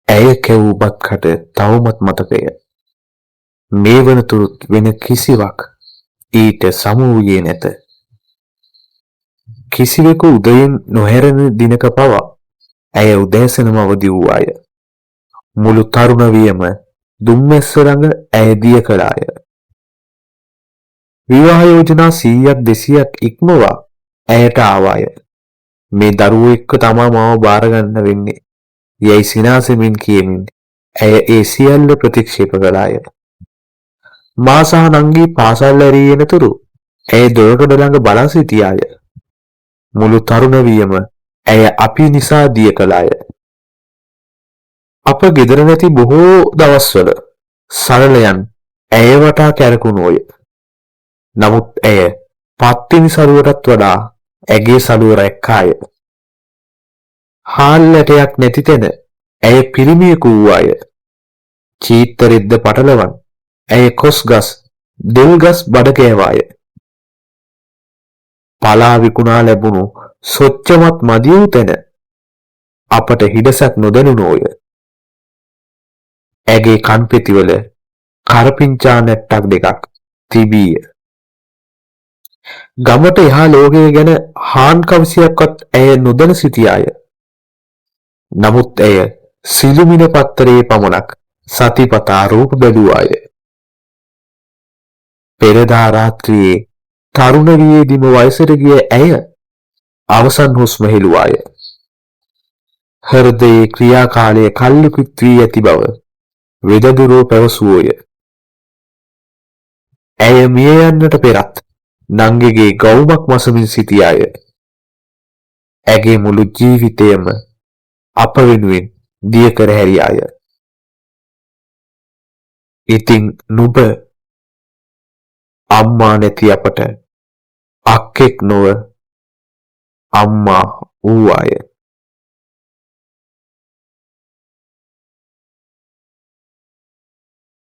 ඇය කැවූ බත්කට තවමත් මතකය. මේ වනතුරුත් වෙන කිසිවක් ඊට සම වූයේ නැත. කිසිවෙකු උදයෙන් නොහැරෙන දිනක පවා ඇය උදෑසනම අවදි වූවාය. මුළු තරුණ වියම දුම්මැස්ස ළඟ ඇය දිය කළාය. විවාහ යෝජනා 100ක් 200ක් ඉක්මවා ඇයට ආවාය. මේ දරුවෝ එක්ක තමා මාව බාර ගන්න වෙන්නේ යයි සිනාසෙමින් කියමින් ඇය ඒ සියල්ල ප්‍රතික්ෂේප කළාය. මා සහ නංගී පාසල් ඇරී එනතුරු ඇය දොරකඩ ළඟ බලා සිටියාය. මුළු තරුණ වියම ඇය අපි නිසා දිය කළාය. අප ගෙදර නැති බොහෝ දවස්වල සරලයන් ඇය වටා කැරකුණෝය. නමුත් ඇය පත්තිනි සරුවටත් වඩා ඇගේ සළුව රැක්කාය. හාල් ඇටයක් නැති තැන ඇය පිරිමියෙකු වූවාය. චීත්තරිද්ද පටලවන් ඇය කොස්ගස් දෙල්ගස් බඩ කෑවාය. පලා විකුණා ලැබුණු සොච්චමත් මදි වූ තැන අපට හිඩසක් නොදැනුණෝය. ඇගේ කන්පෙතිවල කරපිංචා නැට්ටක් දෙකක් තිබීය. ගමට එහා ලෝකය ගැන හාන් කවසියක්වත් ඇය නොදැන සිටියාය. නමුත් ඇය සිළුමිණ පත්තරේ පමණක් සතිපතා රූප බැලුවාය. පෙරදා රාත්‍රියේ තරුණ වියේදීම වයසට ගිය ඇය අවසන් හුස්ම හෙළුවාය. හෘදයේ ක්‍රියාකාලය කල්ලිකුත් වී ඇති බව වෙදදුරෝ පැවසුවෝය. ඇය මිය යන්නට පෙරත් නංගිගේ ගවුමක් මසමින් සිටියාය. ඇගේ මුළු ජීවිතයම අප වෙනුවෙන් දිය කර හැරියාය. ඉතින් නුඹ අම්මා නැති අපට අක්කෙක් නොව අම්මා වූවාය.